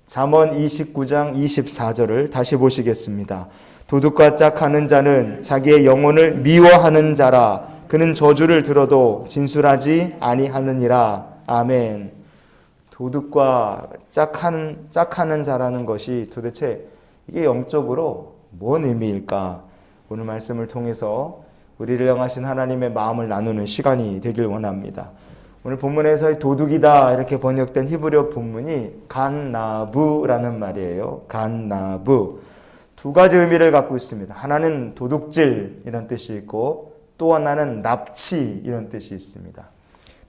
잠언 29장 24절을 다시 보시겠습니다. 도둑과 짝하는 자는 자기의 영혼을 미워하는 자라. 그는 저주를 들어도 진술하지 아니하느니라. 아멘. 도둑과 짝하는 자라는 것이 도대체 이게 영적으로 뭔 의미일까? 오늘 말씀을 통해서 우리를 향하신 하나님의 마음을 나누는 시간이 되길 원합니다. 오늘 본문에서 도둑이다 이렇게 번역된 히브리어 본문이 간나부라는 말이에요. 간나부. 두 가지 의미를 갖고 있습니다. 하나는 도둑질 이런 뜻이 있고 또 하나는 납치 이런 뜻이 있습니다.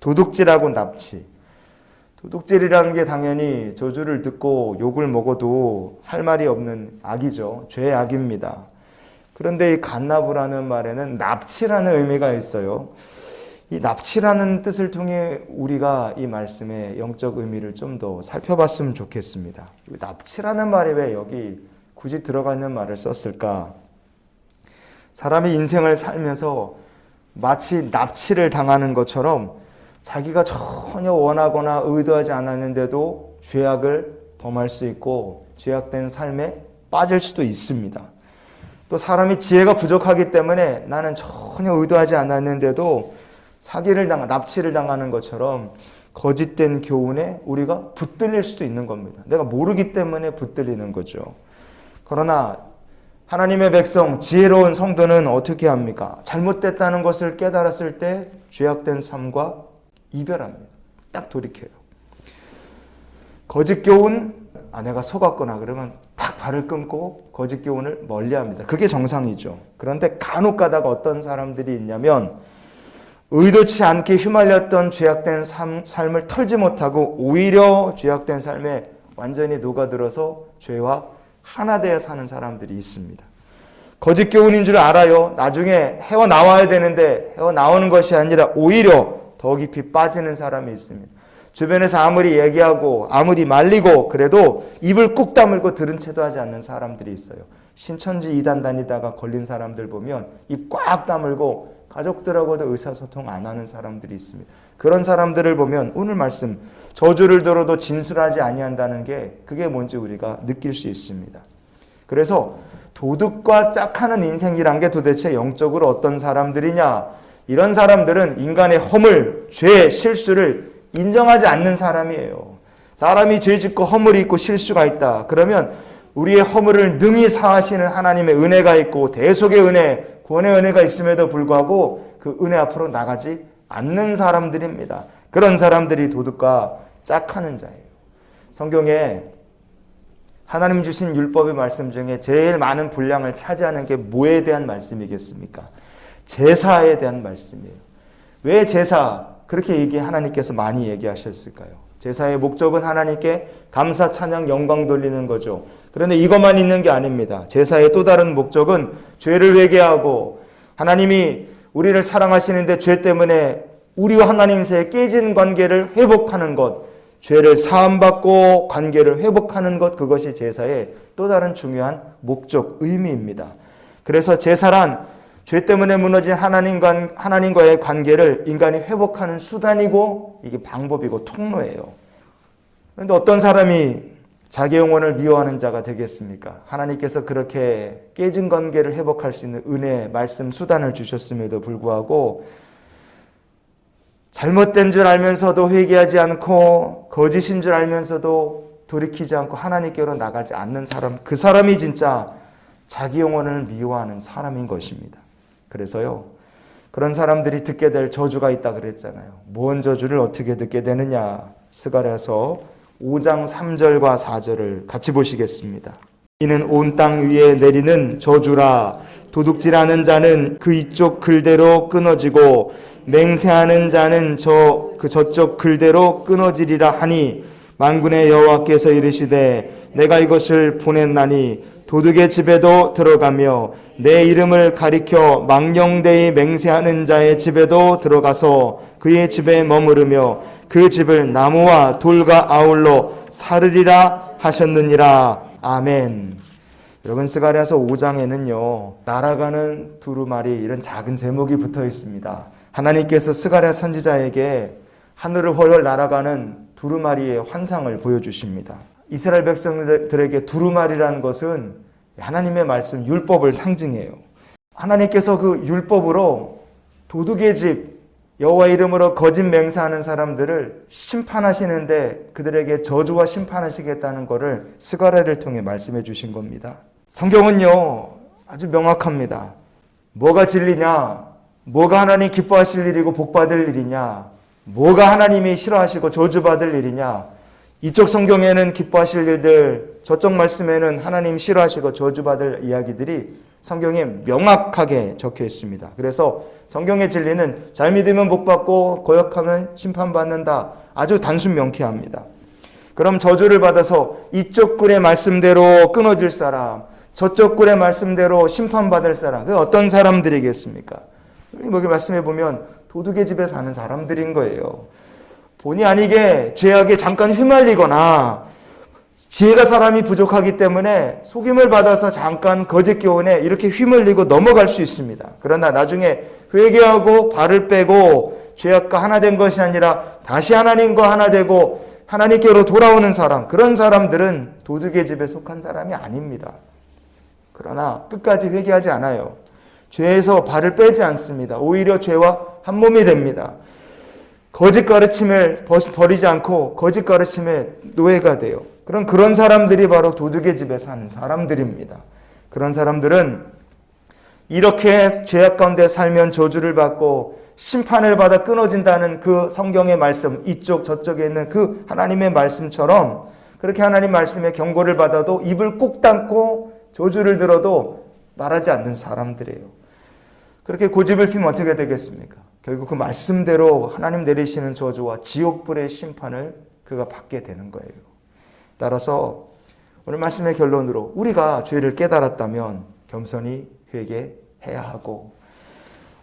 도둑질하고 납치. 도둑질이라는 게 당연히 저주를 듣고 욕을 먹어도 할 말이 없는 악이죠. 죄의 악입니다. 그런데 이 간나부라는 말에는 납치라는 의미가 있어요. 이 납치라는 뜻을 통해 우리가 이 말씀의 영적 의미를 좀 더 살펴봤으면 좋겠습니다. 납치라는 말이 왜 여기 굳이 들어가 있는 말을 썼을까? 사람이 인생을 살면서 마치 납치를 당하는 것처럼 자기가 전혀 원하거나 의도하지 않았는데도 죄악을 범할 수 있고 죄악된 삶에 빠질 수도 있습니다. 또 사람이 지혜가 부족하기 때문에 나는 전혀 의도하지 않았는데도 납치를 당하는 것처럼 거짓된 교훈에 우리가 붙들릴 수도 있는 겁니다. 내가 모르기 때문에 붙들리는 거죠. 그러나 하나님의 백성, 지혜로운 성도는 어떻게 합니까? 잘못됐다는 것을 깨달았을 때 죄악된 삶과 이별합니다. 딱 돌이켜요. 거짓 교훈, 내가 속았구나 그러면 탁 발을 끊고 거짓 교훈을 멀리합니다. 그게 정상이죠. 그런데 간혹 가다가 어떤 사람들이 있냐면 의도치 않게 휘말렸던 죄악된 삶을 털지 못하고 오히려 죄악된 삶에 완전히 녹아들어서 죄와 하나 되어 사는 사람들이 있습니다. 거짓 교훈인 줄 알아요. 나중에 헤어나와야 되는데 헤어나오는 것이 아니라 오히려 더 깊이 빠지는 사람이 있습니다. 주변에서 아무리 얘기하고 아무리 말리고 그래도 입을 꾹 다물고 들은 채도 하지 않는 사람들이 있어요. 신천지 이단 다니다가 걸린 사람들 보면 입 꽉 다물고 가족들하고도 의사소통 안 하는 사람들이 있습니다. 그런 사람들을 보면 오늘 말씀 저주를 들어도 진술하지 아니한다는 게 그게 뭔지 우리가 느낄 수 있습니다. 그래서 도둑과 짝하는 인생이란 게 도대체 영적으로 어떤 사람들이냐? 이런 사람들은 인간의 허물, 죄, 실수를 인정하지 않는 사람이에요. 사람이 죄 짓고 허물이 있고 실수가 있다. 그러면 우리의 허물을 능히 사하시는 하나님의 은혜가 있고 대속의 은혜, 구원의 은혜가 있음에도 불구하고 그 은혜 앞으로 나가지 않는 사람들입니다. 그런 사람들이 도둑과 짝하는 자예요. 성경에 하나님 주신 율법의 말씀 중에 제일 많은 분량을 차지하는 게 뭐에 대한 말씀이겠습니까? 제사에 대한 말씀이에요. 왜 제사? 그렇게 하나님께서 많이 얘기하셨을까요? 제사의 목적은 하나님께 감사, 찬양, 영광 돌리는 거죠. 그런데 이것만 있는 게 아닙니다. 제사의 또 다른 목적은 죄를 회개하고 하나님이 우리를 사랑하시는데 죄 때문에 우리와 하나님 사이에 깨진 관계를 회복하는 것, 죄를 사함받고 관계를 회복하는 것, 그것이 제사의 또 다른 중요한 목적, 의미입니다. 그래서 제사란 죄 때문에 무너진 하나님과의 관계를 인간이 회복하는 수단이고 이게 방법이고 통로예요. 그런데 어떤 사람이 자기 영혼을 미워하는 자가 되겠습니까? 하나님께서 그렇게 깨진 관계를 회복할 수 있는 은혜, 말씀, 수단을 주셨음에도 불구하고 잘못된 줄 알면서도 회개하지 않고 거짓인 줄 알면서도 돌이키지 않고 하나님께로 나가지 않는 사람, 그 사람이 진짜 자기 영혼을 미워하는 사람인 것입니다. 그래서요, 그런 사람들이 듣게 될 저주가 있다 그랬잖아요. 뭔 저주를 어떻게 듣게 되느냐? 스가랴서 5장 3절과 4절을 같이 보시겠습니다. 이는 온 땅 위에 내리는 저주라. 도둑질하는 자는 그 이쪽 글대로 끊어지고 맹세하는 자는 저쪽 글대로 끊어지리라 하니 만군의 여호와께서 이르시되 내가 이것을 보냈나니 도둑의 집에도 들어가며 내 이름을 가리켜 망령되이 맹세하는 자의 집에도 들어가서 그의 집에 머무르며 그 집을 나무와 돌과 아울러 사르리라 하셨느니라. 아멘. 여러분, 스가랴서 5장에는요 날아가는 두루마리 이런 작은 제목이 붙어 있습니다. 하나님께서 스가랴 선지자에게 하늘을 훨훨 날아가는 두루마리의 환상을 보여주십니다. 이스라엘 백성들에게 두루마리라는 것은 하나님의 말씀, 율법을 상징해요. 하나님께서 그 율법으로 도둑의 집, 여호와 이름으로 거짓 맹세하는 사람들을 심판하시는데 그들에게 저주와 심판하시겠다는 것을 스가랴를 통해 말씀해 주신 겁니다. 성경은요 아주 명확합니다. 뭐가 진리냐, 뭐가 하나님 기뻐하실 일이고 복받을 일이냐, 뭐가 하나님이 싫어하시고 저주받을 일이냐, 이쪽 성경에는 기뻐하실 일들, 저쪽 말씀에는 하나님 싫어하시고 저주받을 이야기들이 성경에 명확하게 적혀 있습니다. 그래서 성경의 진리는 잘 믿으면 복받고 고역하면 심판받는다. 아주 단순 명쾌합니다. 그럼 저주를 받아서 이쪽 글의 말씀대로 끊어질 사람, 저쪽 글의 말씀대로 심판받을 사람, 그 어떤 사람들이겠습니까? 여기 말씀해 보면 도둑의 집에 사는 사람들인 거예요. 본의 아니게 죄악에 잠깐 휘말리거나 지혜가 사람이 부족하기 때문에 속임을 받아서 잠깐 거짓 교훈에 이렇게 휘말리고 넘어갈 수 있습니다. 그러나 나중에 회개하고 발을 빼고 죄악과 하나 된 것이 아니라 다시 하나님과 하나 되고 하나님께로 돌아오는 사람, 그런 사람들은 도둑의 집에 속한 사람이 아닙니다. 그러나 끝까지 회개하지 않아요. 죄에서 발을 빼지 않습니다. 오히려 죄와 한 몸이 됩니다. 거짓 가르침을 버리지 않고 거짓 가르침의 노예가 돼요. 그런 사람들이 바로 도둑의 집에 사는 사람들입니다. 그런 사람들은 이렇게 죄악 가운데 살면 저주를 받고 심판을 받아 끊어진다는 그 성경의 말씀, 이쪽 저쪽에 있는 그 하나님의 말씀처럼 그렇게 하나님 말씀에 경고를 받아도 입을 꼭 닫고 저주를 들어도 말하지 않는 사람들이에요. 그렇게 고집을 피면 어떻게 되겠습니까? 결국 그 말씀대로 하나님 내리시는 저주와 지옥불의 심판을 그가 받게 되는 거예요. 따라서 오늘 말씀의 결론으로 우리가 죄를 깨달았다면 겸손히 회개해야 하고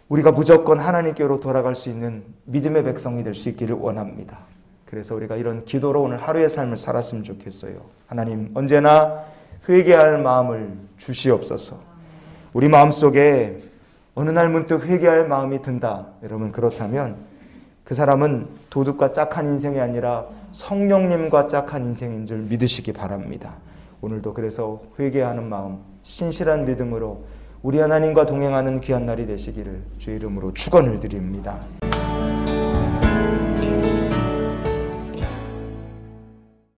우리가 무조건 하나님께로 돌아갈 수 있는 믿음의 백성이 될 수 있기를 원합니다. 그래서 우리가 이런 기도로 오늘 하루의 삶을 살았으면 좋겠어요. 하나님 언제나 회개할 마음을 주시옵소서. 우리 마음속에 어느 날 문득 회개할 마음이 든다. 여러분 그렇다면 그 사람은 도둑과 짝한 인생이 아니라 성령님과 짝한 인생인 줄 믿으시기 바랍니다. 오늘도 그래서 회개하는 마음, 신실한 믿음으로 우리 하나님과 동행하는 귀한 날이 되시기를 주의 이름으로 축원을 드립니다.